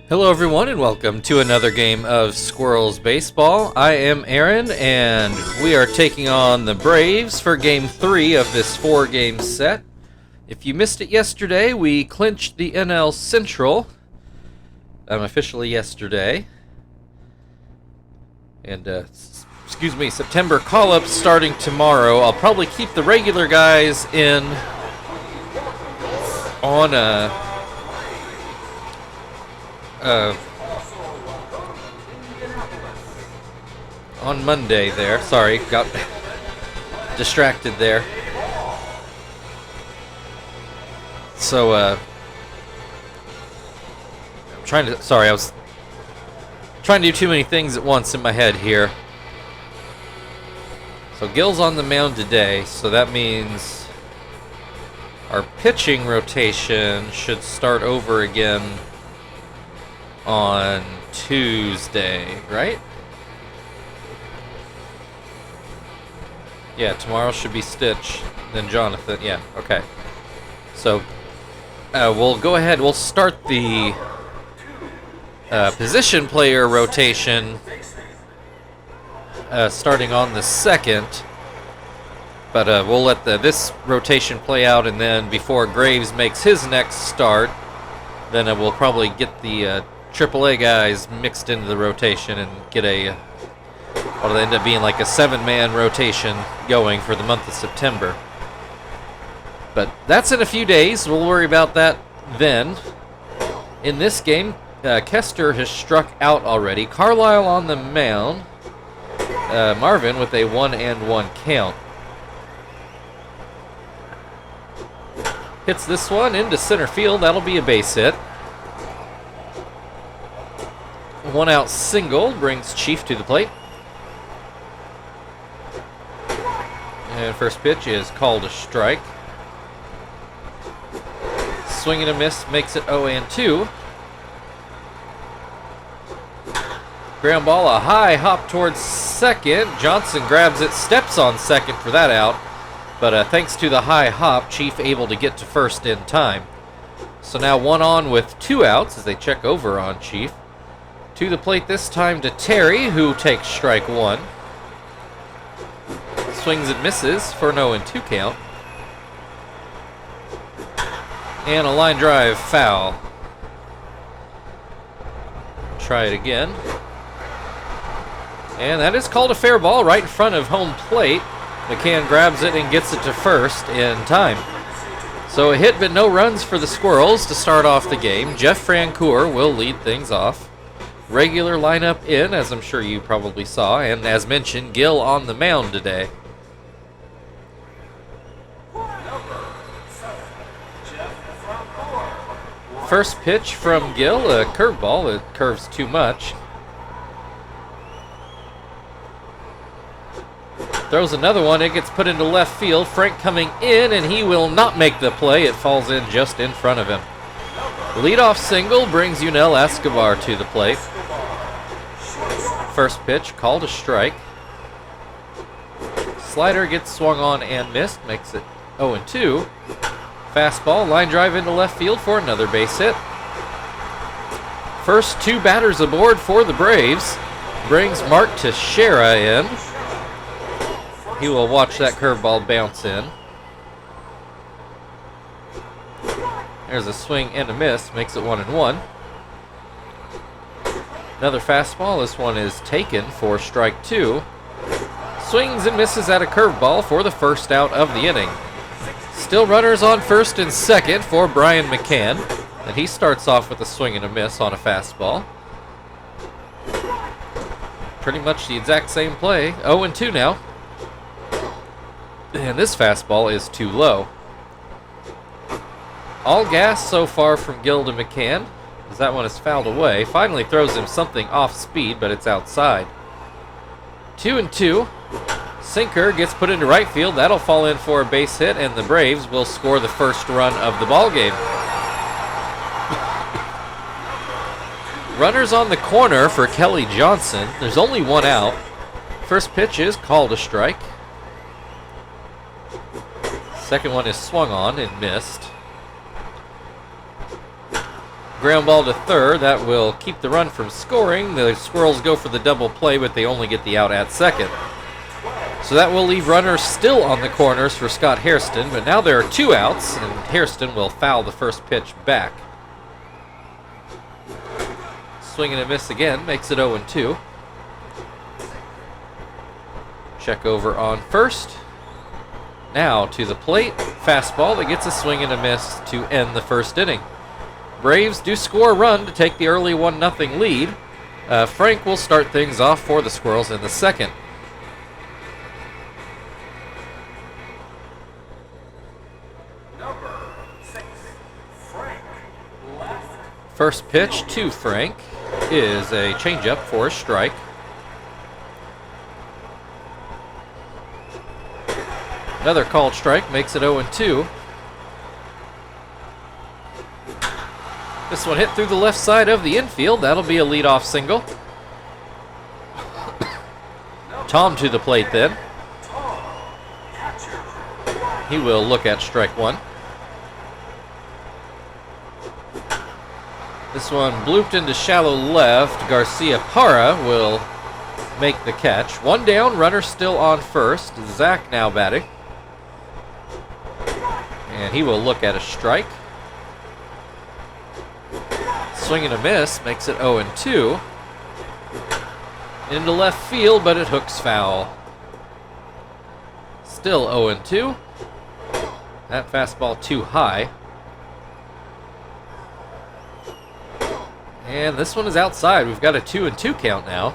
Hello everyone and welcome to another game of Squirrels Baseball. I am Aaron and we are taking on the Braves for Game 3 of this 4-game set. If you missed it yesterday, we clinched the NL Central officially yesterday. And, September call-up starting tomorrow. I'll probably keep the regular guys in on on Monday there. Sorry, got distracted there. So, I was trying to do too many things at once in my head here. So Gil's on the mound today, so that means our pitching rotation should start over again on Tuesday, right? Yeah, tomorrow should be Stitch, then Jonathan. Yeah, okay. So, we'll go ahead. We'll start the position player rotation starting on the 2nd. But we'll let this rotation play out, and then before Graves makes his next start, then we'll probably get the AAA guys mixed into the rotation and get what'll end up being like a 7-man rotation going for the month of September. But that's in a few days. We'll worry about that then. In this game, Kester has struck out already. Carlisle on the mound. Marvin with a 1-1 count. Hits this one into center field. That'll be a base hit. 1-out single brings Chief to the plate. And first pitch is called a strike. Swing and a miss makes it 0-2. Ground ball, a high hop towards second. Johnson grabs it, steps on second for that out. But thanks to the high hop, Chief able to get to first in time. So now 1 on with 2 outs as they check over on Chief. To the plate this time to Terry, who takes strike 1. Swings and misses for an 0-2 count. And a line drive foul. Try it again. And that is called a fair ball right in front of home plate. McCann grabs it and gets it to first in time. So a hit but no runs for the Squirrels to start off the game. Jeff Francoeur will lead things off. Regular lineup in, as I'm sure you probably saw, and as mentioned, Gil on the mound today. First pitch from Gil, a curveball. It curves too much. Throws another one. It gets put into left field. Frank coming in, and he will not make the play. It falls in just in front of him. Leadoff single brings Yunel Escobar to the plate. First pitch called a strike. Slider gets swung on and missed. Makes it 0-2. Fastball, line drive into left field for another base hit. First 2 batters aboard for the Braves. Brings Mark Teixeira in. He will watch that curveball bounce in. There's a swing and a miss. Makes it 1-1. Another fastball. This one is taken for strike 2. Swings and misses at a curveball for the first out of the inning. Still runners on first and second for Brian McCann. And he starts off with a swing and a miss on a fastball. Pretty much the exact same play. 0-2 now. And this fastball is too low. All gas so far from Gil to McCann, as that one is fouled away. Finally throws him something off speed, but it's outside. 2-2. Sinker gets put into right field. That'll fall in for a base hit, and the Braves will score the first run of the ball game. Runners on the corner for Kelly Johnson. There's only 1 out. First pitch is called a strike. Second one is swung on and missed. ground ball to third. That will keep the run from scoring. The Squirrels go for the double play, but they only get the out at second. So that will leave runners still on the corners for Scott Hairston, but now there are 2 outs, and Hairston will foul the first pitch back. Swing and a miss again, makes it 0-2. Check over on first. Now to the plate, fastball that gets a swing and a miss to end the first inning. Braves do score a run to take the early 1-0 lead. Frank will start things off for the Squirrels in the second. First pitch to Frank is a changeup for a strike. Another called strike makes it 0-2. This one hit through the left side of the infield. That'll be a leadoff single. Tom to the plate then. He will look at strike one. This one blooped into shallow left. Garcia Parra will make the catch. One down, runner still on first. Zach now batting. And he will look at a strike. Swing and a miss makes it 0-2. Into left field, but it hooks foul. Still 0-2. That fastball too high. And this one is outside. We've got a 2-2 count now.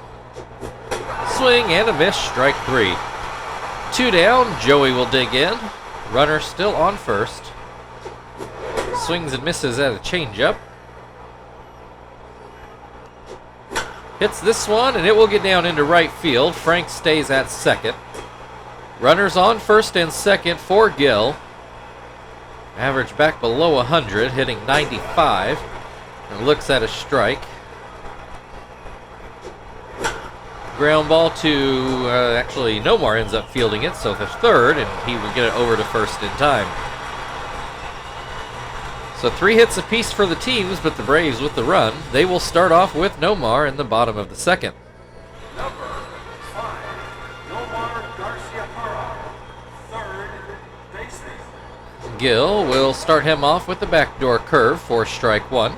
Swing and a miss, strike 3. 2 down, Joey will dig in. Runner still on first. Swings and misses at a changeup. Hits this one, and it will get down into right field. Frank stays at second. Runners on first and second for Gill. Average back below 100, hitting 95. And looks at a strike. Ground ball to, actually Nomar ends up fielding it, so the third, and he will get it over to first in time. So 3 hits apiece for the teams, but the Braves with the run. They will start off with Nomar in the bottom of the second. Number 5, Nomar Garcia Parra, third baseman. Gill will start him off with the backdoor curve for strike 1.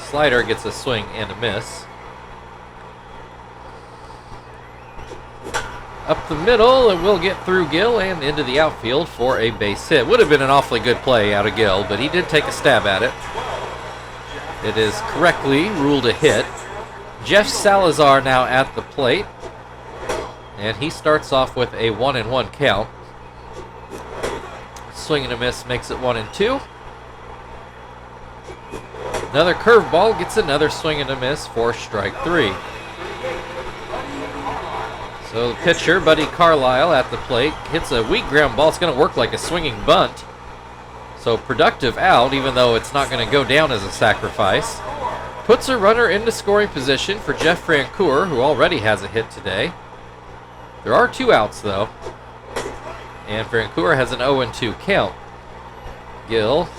Slider gets a swing and a miss. Up the middle, it will get through Gill and into the outfield for a base hit. Would have been an awfully good play out of Gill, but he did take a stab at it. It is correctly ruled a hit. Jeff Salazar now at the plate, and he starts off with a 1-1 count. Swing and a miss makes it 1-2. Another curveball gets another swing and a miss for strike 3. So the pitcher, Buddy Carlisle, at the plate, hits a weak ground ball. It's going to work like a swinging bunt. So productive out, even though it's not going to go down as a sacrifice. Puts a runner into scoring position for Jeff Francoeur, who already has a hit today. There are 2 outs, though. And Francoeur has an 0-2 count. Gill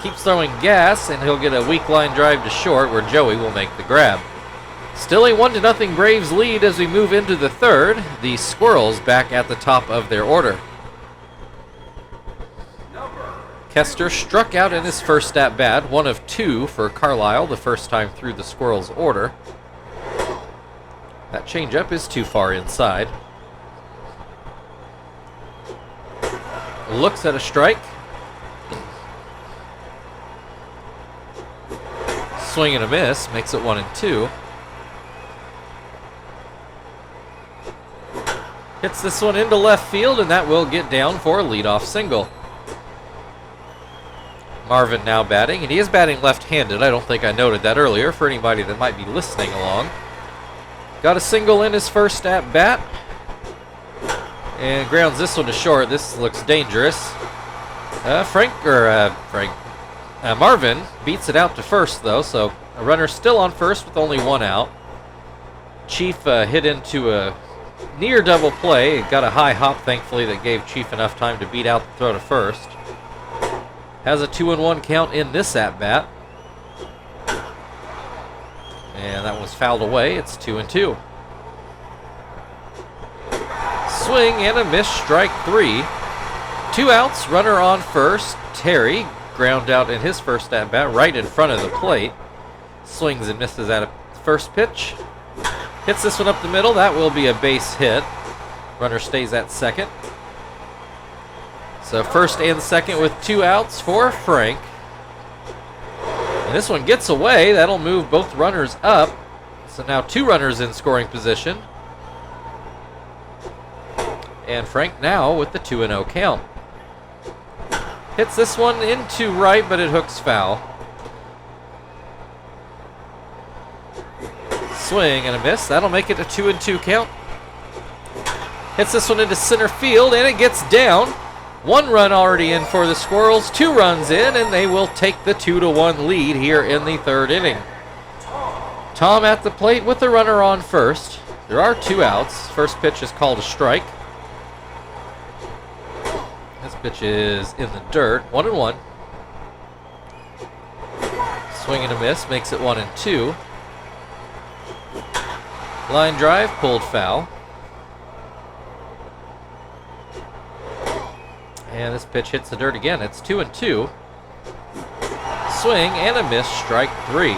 keeps throwing gas, and he'll get a weak line drive to short, where Joey will make the grab. Still a 1-0 Braves lead as we move into the third. The Squirrels back at the top of their order. Kester struck out in his first at-bat, 1 of 2 for Carlisle, the first time through the Squirrels' order. That changeup is too far inside. Looks at a strike. Swing and a miss, makes it 1-2. Hits this one into left field, and that will get down for a leadoff single. Marvin now batting, and he is batting left-handed. I don't think I noted that earlier for anybody that might be listening along. Got a single in his first at-bat, and grounds this one to short. This looks dangerous. Marvin beats it out to first, though, so a runner still on first with only 1 out. Chief hit into a near double play. Got a high hop, thankfully, that gave Chief enough time to beat out the throw to first. has a 2-1 count in this at-bat. And that was fouled away. It's 2-2. Swing and a miss, strike 3. 2 outs, runner on first. Terry ground out in his first at-bat right in front of the plate. Swings and misses at a first pitch. Hits this one up the middle. That will be a base hit. Runner stays at second. So first and second with 2 outs for Frank. And this one gets away. That'll move both runners up. So now 2 runners in scoring position. And Frank now with the 2-0 count. Hits this one into right, but it hooks foul. Swing and a miss. That'll make it a 2-2 count. Hits this one into center field, and it gets down. 1 run already in for the Squirrels. 2 runs in, and they will take the 2-1 lead here in the 3rd inning. Tom at the plate with the runner on first. There are 2 outs. First pitch is called a strike. This pitch is in the dirt. 1-1. Swing and a miss makes it 1-2. Line drive pulled foul. And this pitch hits the dirt again. It's 2-2. Swing and a miss, strike 3.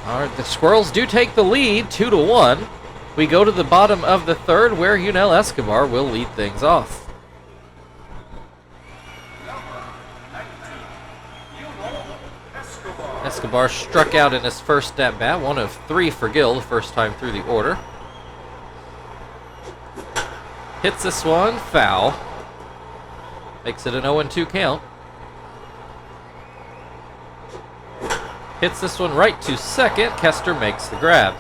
All right, the Squirrels do take the lead, 2-1. We go to the bottom of the 3rd, where Yunel Escobar will lead things off. Escobar struck out in his first at-bat, 1 of 3 for Gill, the first time through the order. Hits this one, foul. Makes it an 0-2 count. Hits this one right to second. Kester makes the grab.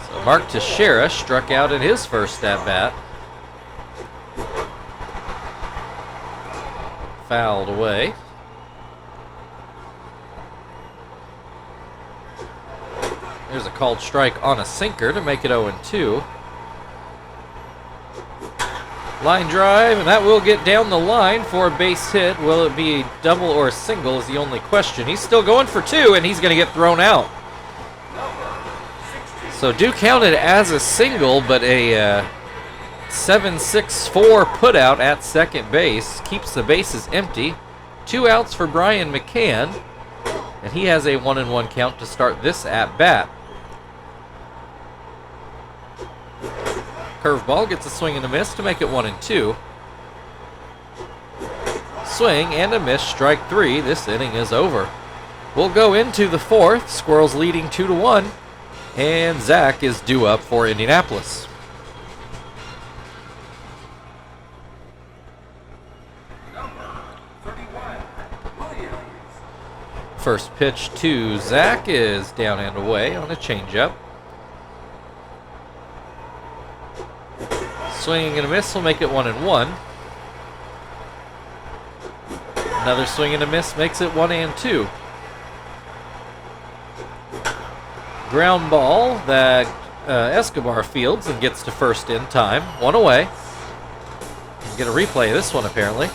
So Mark Teixeira struck out in his first at-bat. Fouled away. There's a called strike on a sinker to make it 0-2. Line drive, and that will get down the line for a base hit. Will it be a double or a single is the only question. He's still going for 2, and he's going to get thrown out. So do count it as a single, but a 7-6-4 putout at second base keeps the bases empty. 2 outs for Brian McCann, and he has a 1-1 count to start this at-bat. Curveball gets a swing and a miss to make it 1-2. Swing and a miss, strike 3. This inning is over. We'll go into the 4th. Squirrels leading 2-1. And Zach is due up for Indianapolis. First pitch to Zach is down and away on a changeup. Swinging and a miss will make it 1-1. Another swing and a miss makes it 1-2. Ground ball that Escobar fields and gets to first in time. 1 away. Get a replay of this one apparently.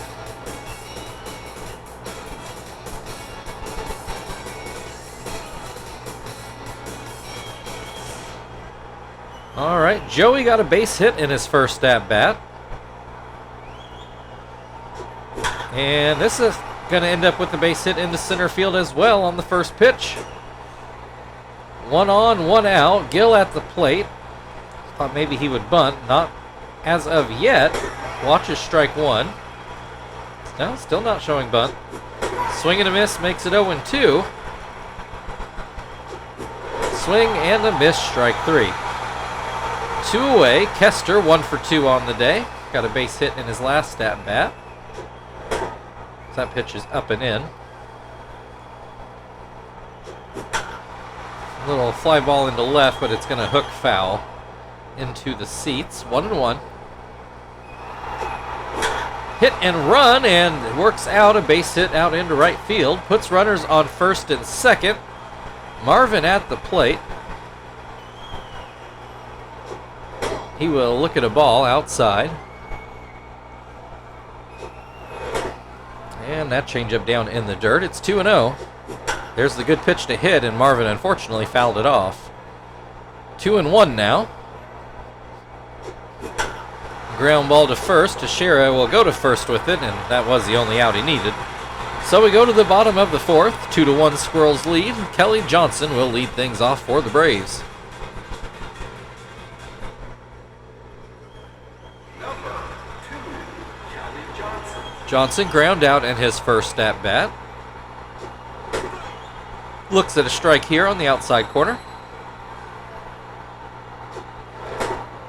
All right, Joey got a base hit in his first at-bat. And this is going to end up with the base hit into center field as well on the first pitch. 1 on, 1 out. Gill at the plate. Thought maybe he would bunt. Not as of yet. Watches strike 1. No, still not showing bunt. Swing and a miss makes it 0-2. Swing and a miss, strike 3. 2 away. Kester 1 for 2 on the day. Got a base hit in his last at-bat. That pitch is up and in. Little fly ball into left, but it's going to hook foul into the seats. 1-1. Hit and run, and it works out a base hit out into right field. Puts runners on first and second. Marvin at the plate. He will look at a ball outside. And that changeup down in the dirt. It's 2-0. There's the good pitch to hit, and Marvin unfortunately fouled it off. 2-1 now. Ground ball to first. Teixeira will go to first with it, and that was the only out he needed. So we go to the bottom of the fourth. 2-1 Squirrels lead. Kelly Johnson will lead things off for the Braves. Johnson ground out in his first at bat. Looks at a strike here on the outside corner.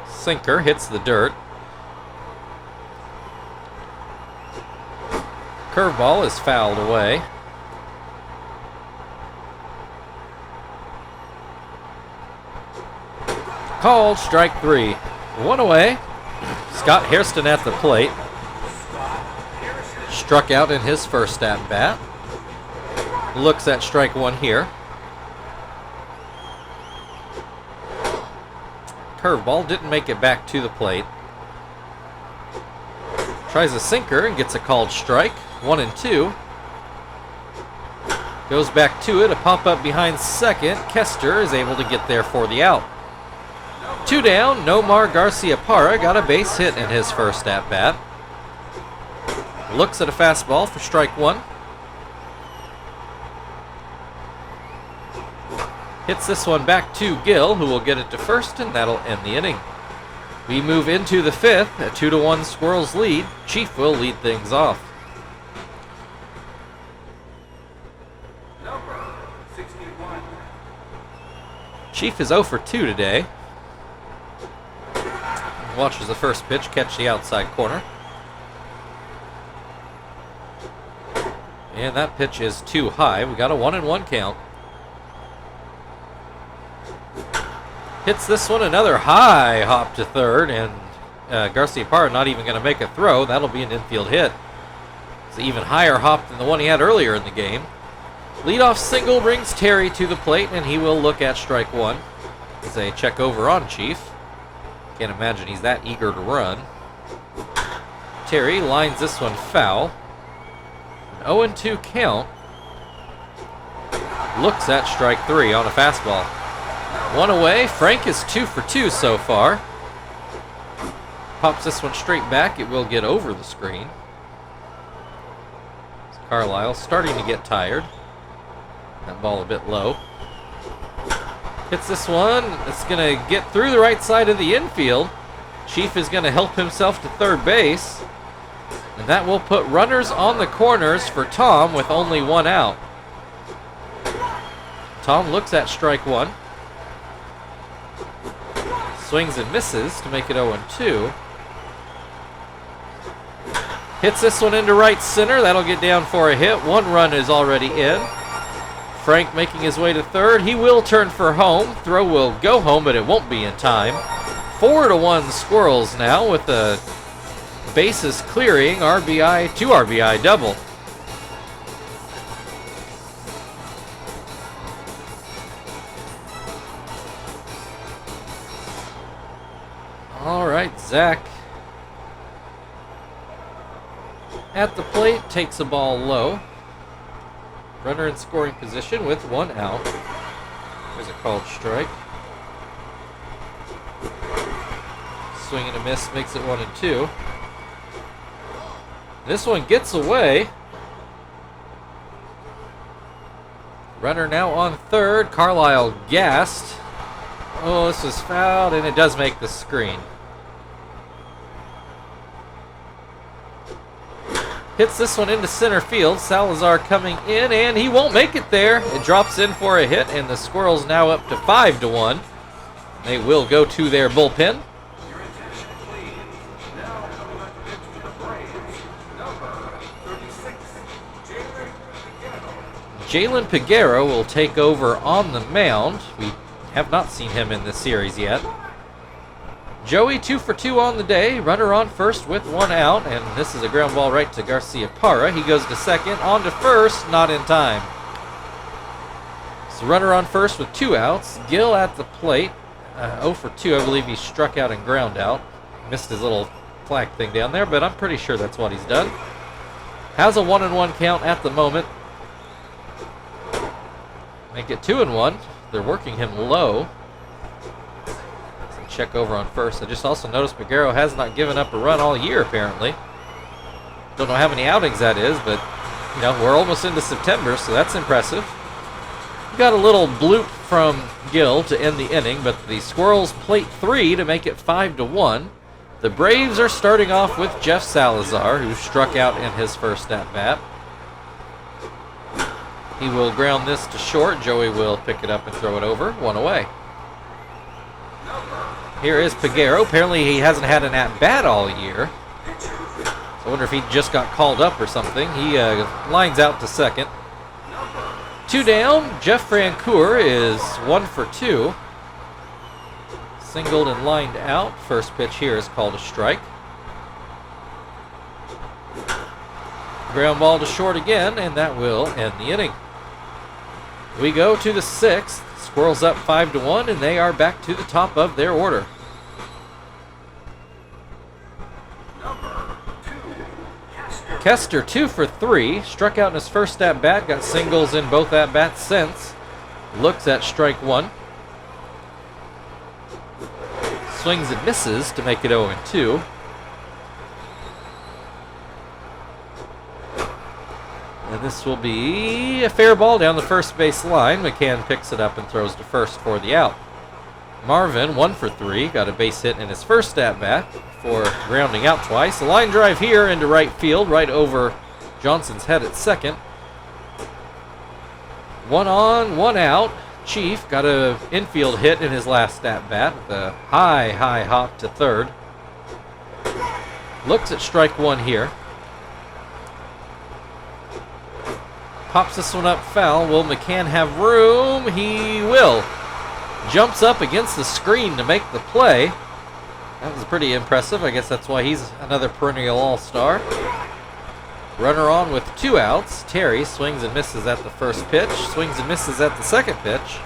Sinker hits the dirt. Curveball is fouled away. Called strike 3. One away. Scott Hairston at the plate. Struck out in his first at bat. Looks at strike 1 here. Curveball didn't make it back to the plate. Tries a sinker and gets a called strike. 1-2. Goes back to it. A pop up behind second. Kester is able to get there for the out. 2 down. Nomar Garcia-Parra got a base hit in his first at bat. Looks at a fastball for strike 1. Hits this one back to Gill, who will get it to first, and that'll end the inning. We move into the fifth. A 2-1 Squirrels lead. Chief will lead things off. Number 61. Chief is 0 for 2 today. Watches the first pitch catch the outside corner. And that pitch is too high. We got a 1-1 count. Hits this one, another high hop to third, and Garcia-Parra not even going to make a throw. That'll be an infield hit. It's an even higher hop than the one he had earlier in the game. Leadoff single brings Terry to the plate, and he will look at strike 1. It's a check over on Chief. Can't imagine he's that eager to run. Terry lines this one foul. 0-2 count. Looks at strike 3 on a fastball. 1 away. Frank is 2 for 2 so far. Pops this one straight back. It will get over the screen. Carlisle starting to get tired. That ball a bit low. Hits this one. It's going to get through the right side of the infield. Chief is going to help himself to third base. And that will put runners on the corners for Tom with only 1 out. Tom looks at strike 1. Swings and misses to make it 0-2. Hits this one into right center. That'll get down for a hit. 1 run is already in. Frank making his way to third. He will turn for home. Throw will go home, but it won't be in time. 4-1 Squirrels now with the bases clearing RBI, 2 RBI double. All right, Zach at the plate, takes a ball low. Runner in scoring position with 1 out. There's a called strike. Swing and a miss makes it 1-2. This one gets away. Runner now on third. Carlisle gassed. Oh, this was fouled, and it does make the screen. Hits this one into center field. Salazar coming in, and he won't make it there. It drops in for a hit, and the Squirrels now up to 5-1. They will go to their bullpen. Your attention, please. Now coming up into the Braves. Number 36, Jalen Piguero. Jalen Piguero will take over on the mound. We have not seen him in this series yet. Joey 2 for 2 on the day. Runner on first with 1 out, and this is a ground ball right to Garcia-Parra. He goes to second, on to first, not in time. So runner on first with 2 outs. Gill at the plate. 0 for 2. I believe he struck out and ground out. Missed his little flag thing down there, but I'm pretty sure that's what he's done. Has a 1-1 count at the moment. Make it 2-1. They're working him low. So check over on first. I just also noticed Peguero has not given up a run all year, apparently. Don't know how many outings that is, but you know, we're almost into September, so that's impressive. We got a little bloop from Gill to end the inning, but the Squirrels plate 3 to make it 5-1. The Braves are starting off with Jeff Salazar, who struck out in his first at-bat. He will ground this to short. Joey will pick it up and throw it over. 1 away. Here is Peguero. Apparently he hasn't had an at-bat all year. So I wonder if he just got called up or something. He lines out to second. 2 down. Jeff Francoeur is 1 for 2. Singled and lined out. First pitch here is called a strike. Ground ball to short again, and that will end the inning. We go to the 6th. Squirrels up 5-1, and they are back to the top of their order. Kester 2 for 3. Struck out in his first at-bat. Got singles in both at-bats since. Looks at strike 1. Swings and misses to make it 0-2. And this will be a fair ball down the first base line. McCann picks it up and throws to first for the out. Marvin, 1 for 3, got a base hit in his first at-bat for grounding out twice. A line drive here into right field, right over Johnson's head at second. 1 on, 1 out. Chief got an infield hit in his last at-bat with a high hop to third. Looks at strike 1 here. Pops this one up foul. Will McCann have room? He will. Jumps up against the screen to make the play. That was pretty impressive. I guess that's why he's another perennial all-star. Runner on with 2 outs. Terry swings and misses at the first pitch. Swings and misses at the second pitch.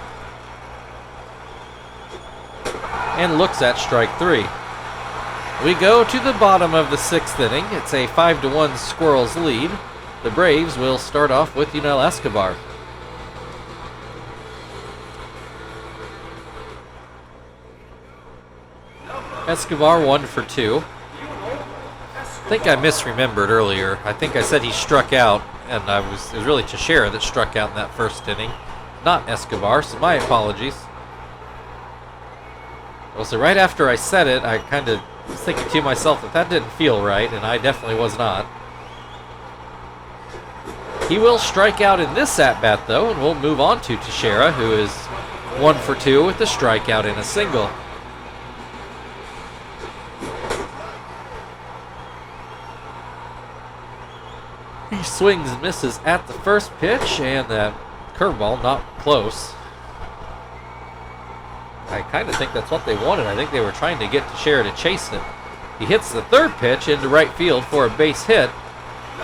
And looks at strike 3. We go to the bottom of the 6th inning. It's a 5-1 Squirrels lead. The Braves will start off with Yunel Escobar. Escobar 1 for 2. I think I misremembered earlier. I think I said he struck out, and it was really Teixeira that struck out in that first inning, not Escobar, so my apologies. Well, so right after I said it, I kind of was thinking to myself that didn't feel right, and I definitely was not. He will strike out in this at-bat, though, and we'll move on to Teixeira, who is 1 for 2 with a strikeout and a single. He swings and misses at the first pitch, and that curveball not close. I kind of think that's what they wanted. I think they were trying to get Teixeira to chase it. He hits the third pitch into right field for a base hit.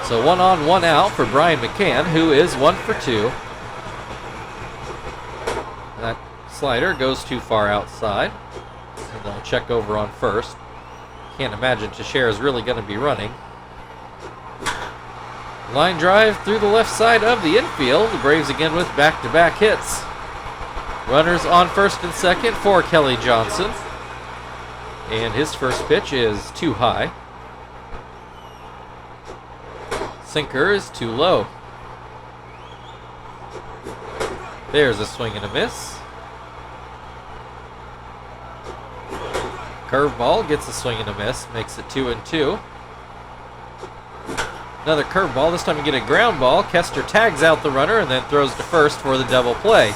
So 1 on, 1 out for Brian McCann, who is 1 for 2. That slider goes too far outside. And they'll check over on first. Can't imagine Teixeira is really going to be running. Line drive through the left side of the infield. The Braves again with back-to-back hits. Runners on first and second for Kelly Johnson. And his first pitch is too high. Sinker is too low. There's a swing and a miss. Curveball gets a swing and a miss, makes it 2-2. Another curveball. This time we get a ground ball. Kester tags out the runner and then throws to first for the double play.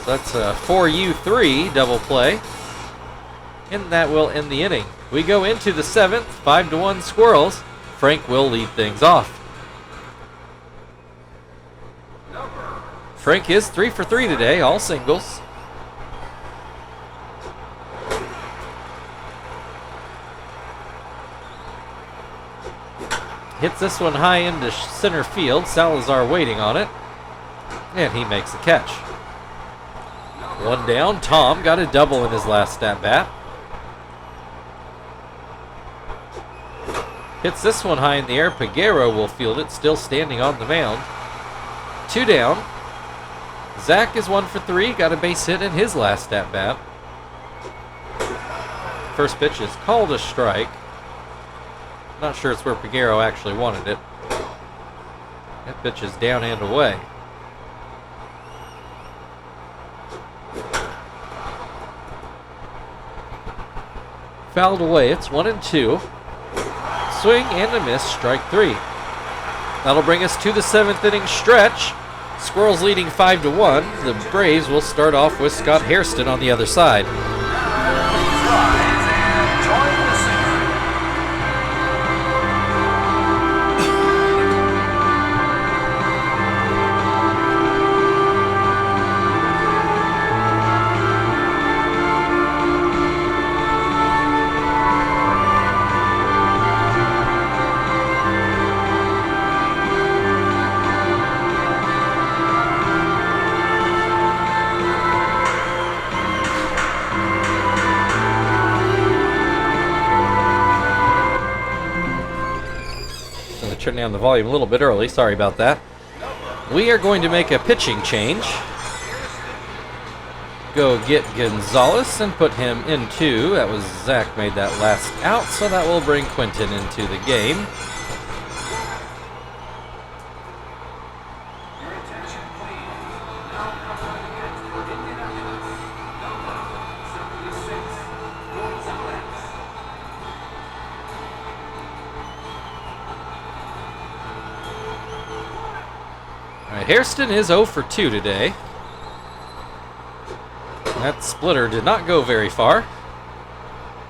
So that's a 4U3 double play. And that will end the inning. We go into the 7th, 5-1 Squirrels. Frank will lead things off. Frank is 3 for 3 today, all singles. Hits this one high into center field. Salazar waiting on it. And he makes the catch. One down. Tom got a double in his last at-bat. Hits this one high in the air. Peguero will field it, still standing on the mound. 2 down. Zach is 1 for 3. Got a base hit in his last at-bat. First pitch is called a strike. Not sure it's where Peguero actually wanted it. That pitch is down and away. Fouled away. It's 1-2. Swing and a miss. Strike 3. That'll bring us to the 7th inning stretch. Squirrels leading 5-1. The Braves will start off with Scott Hairston on the other side. Turn down the volume a little bit early. Sorry about that. We are going to make a pitching change. Go get Gonzalez and put him into. That was Zach made that last out, so that will bring Quinton into the game. Your attention, please. Now coming against Indianapolis, number 76, Gonzalez. All right, Hairston is 0 for 2 today. That splitter did not go very far.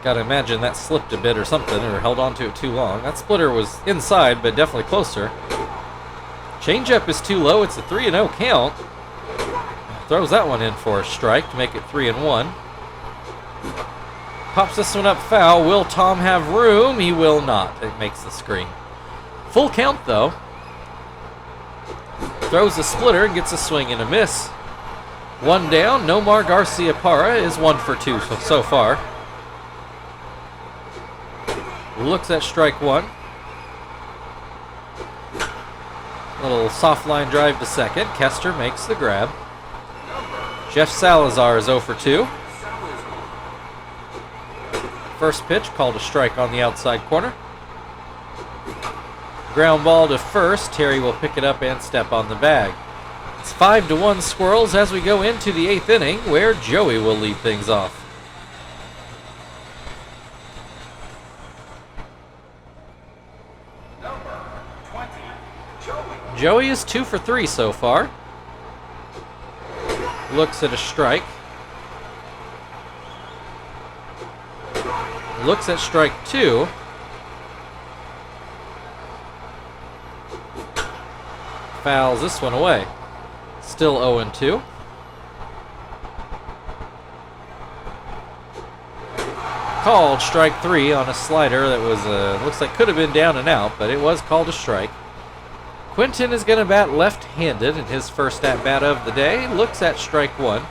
Gotta imagine that slipped a bit or something, or held on to it too long. That splitter was inside, but definitely closer. Changeup is too low. It's a 3-0 count. Throws that one in for a strike to make it 3-1. Pops this one up foul. Will Tom have room? He will not. It makes the screen. Full count, though. Throws a splitter and gets a swing and a miss. 1 down. Nomar Garcia-Parra is 1 for 2 so far. Looks at strike 1. Little soft line drive to second. Kester makes the grab. Jeff Salazar is 0 for 2. First pitch called a strike on the outside corner. Ground ball to first. Terry will pick it up and step on the bag. It's 5-1 Squirrels as we go into the 8th inning, where Joey will lead things off. Number 20, Joey. Joey is 2 for 3 so far. Looks at a strike. Looks at strike 2. Fouls this one away. Still 0-2. Called strike 3 on a slider that was, looks like could have been down and out, but it was called a strike. Quinton is going to bat left-handed in his first at-bat of the day. Looks at strike 1.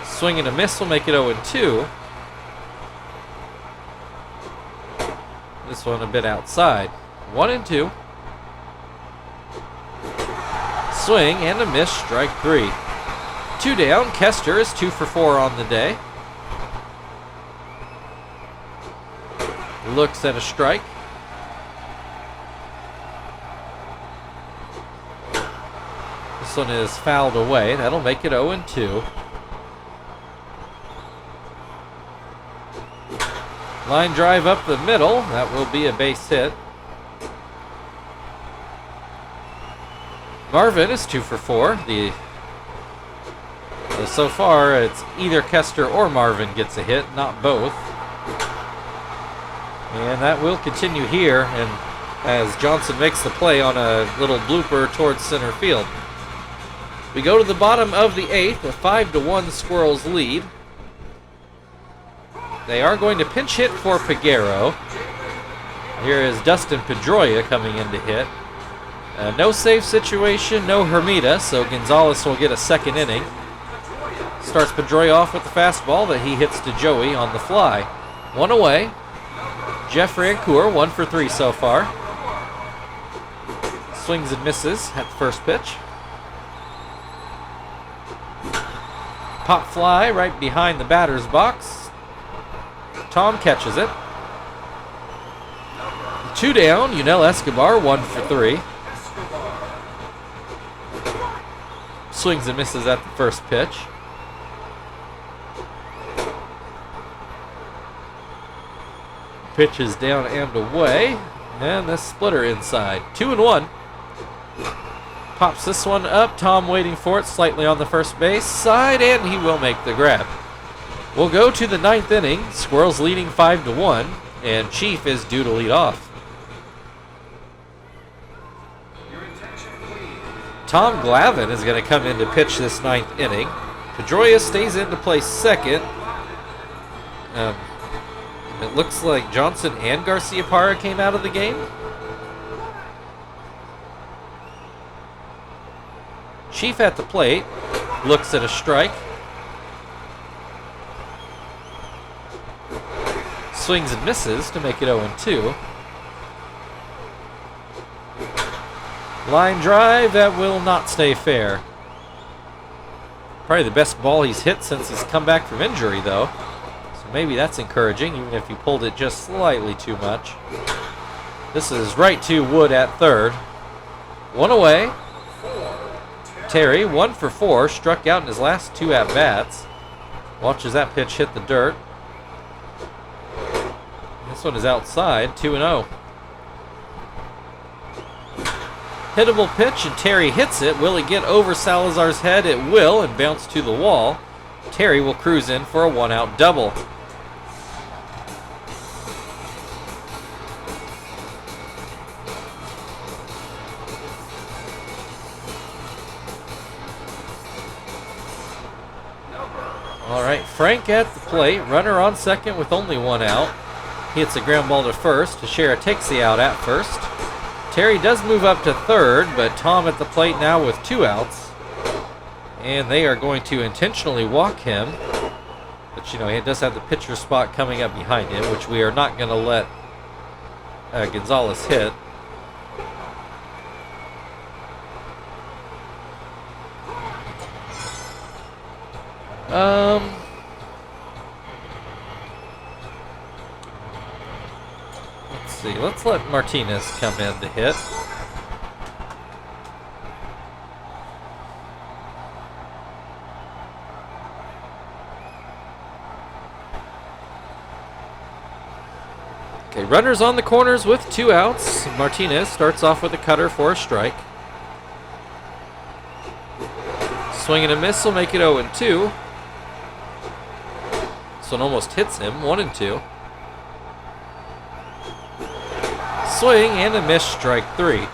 Swing and a miss will make it 0-2. This one a bit outside. 1-2. Swing and a miss, strike 3. 2 down. Kester is 2 for 4 on the day. Looks at a strike. This one is fouled away. That'll make it 0-2. Line drive up the middle. That will be a base hit. Marvin is 2 for 4. So far, it's either Kester or Marvin gets a hit, not both. And that will continue here, and as Johnson makes the play on a little blooper towards center field. We go to the bottom of the 8th, a 5-1 Squirrels lead. They are going to pinch hit for Peguero. Here is Dustin Pedroia coming in to hit. No save situation, no Hermida, so Gonzalez will get a second inning. Starts Pedroia off with the fastball that he hits to Joey on the fly. One away. Jeff Rancour, 1 for 3 so far. Swings and misses at the first pitch. Pop fly right behind the batter's box. Tom catches it. 2 down, Yunel Escobar, 1 for 3. Swings and misses at the first pitch. Pitch is down and away. And the splitter inside. 2-1. Pops this one up. Tom waiting for it slightly on the first base side, and he will make the grab. We'll go to the 9th inning. Squirrels leading 5-1, and Chief is due to lead off. Tom Glavin is going to come in to pitch this 9th inning. Pedroia stays in to play second. It looks like Johnson and Garcia Parra came out of the game. Chief at the plate, looks at a strike. Swings and misses to make it 0-2. Line drive, that will not stay fair. Probably the best ball he's hit since he's come back from injury, though. So maybe that's encouraging, even if he pulled it just slightly too much. This is right to Wood at third. 1 away. Terry, 1 for 4, struck out in his last 2 at-bats. Watches that pitch hit the dirt. This one is outside, 2-0. Hittable pitch, and Terry hits it. Will it get over Salazar's head? It will, and bounce to the wall. Terry will cruise in for a 1-out double. All right, Frank at the plate. Runner on second with only 1 out. He hits a ground ball to first. Teixeira takes the out at first. Terry does move up to third, but Tom at the plate now with 2 outs. And they are going to intentionally walk him. But, you know, he does have the pitcher spot coming up behind him, which we are not going to let Gonzalez hit. Let's see. Let's let Martinez come in to hit. Okay, runners on the corners with 2 outs. Martinez starts off with a cutter for a strike. Swing and a miss will make it 0-2. This one almost hits him, 1-2. Swing and a miss, strike 3.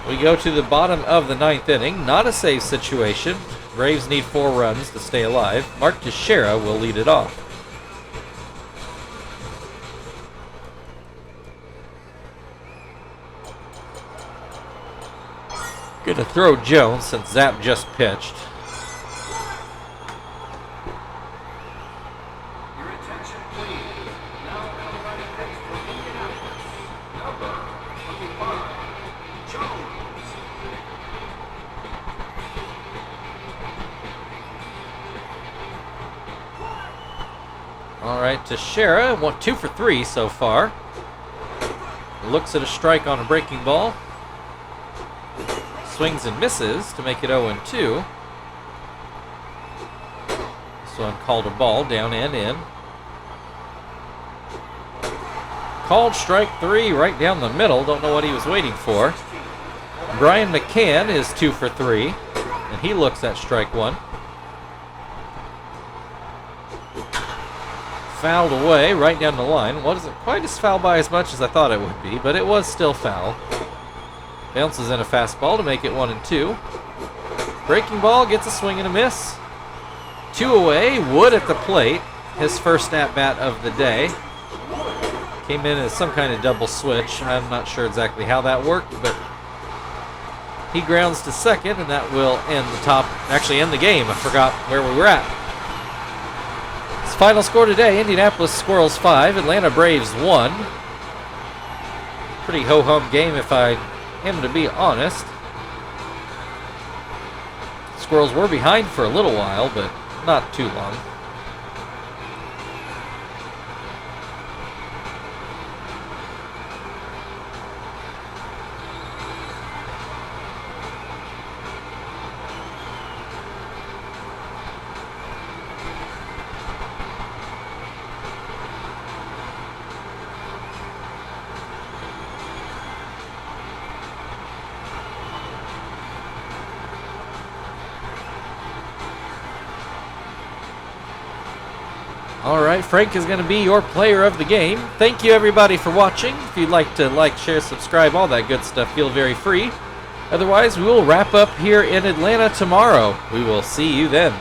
We go to the bottom of the 9th inning. Not a save situation. Braves need 4 runs to stay alive. Mark Teixeira will lead it off. Gonna throw Jones since Zapp just pitched. Your attention, please. Now everybody pitch for Indianapolis. Number 25, Jones. All right, Teixeira, 2 for 3 so far. Looks at a strike on a breaking ball. Swings and misses to make it 0-2. This one called a ball, down and in. Called strike 3 right down the middle. Don't know what he was waiting for. Brian McCann is 2 for 3, and he looks at strike 1. Fouled away right down the line. Wasn't quite as foul by as much as I thought it would be, but it was still foul. Bounces in a fastball to make it 1-2. Breaking ball gets a swing and a miss. 2 away. Wood at the plate. His first at-bat of the day. Came in as some kind of double switch. I'm not sure exactly how that worked, but He grounds to second, and that will end the game. I forgot where we were at. His final score today, Indianapolis Squirrels 5, Atlanta Braves 1. Pretty ho-hum game if I am to be honest. Squirrels were behind for a little while, but not too long. All right, Frank is going to be your player of the game. Thank you, everybody, for watching. If you'd like to like, share, subscribe, all that good stuff, feel very free. Otherwise, we will wrap up here in Atlanta tomorrow. We will see you then.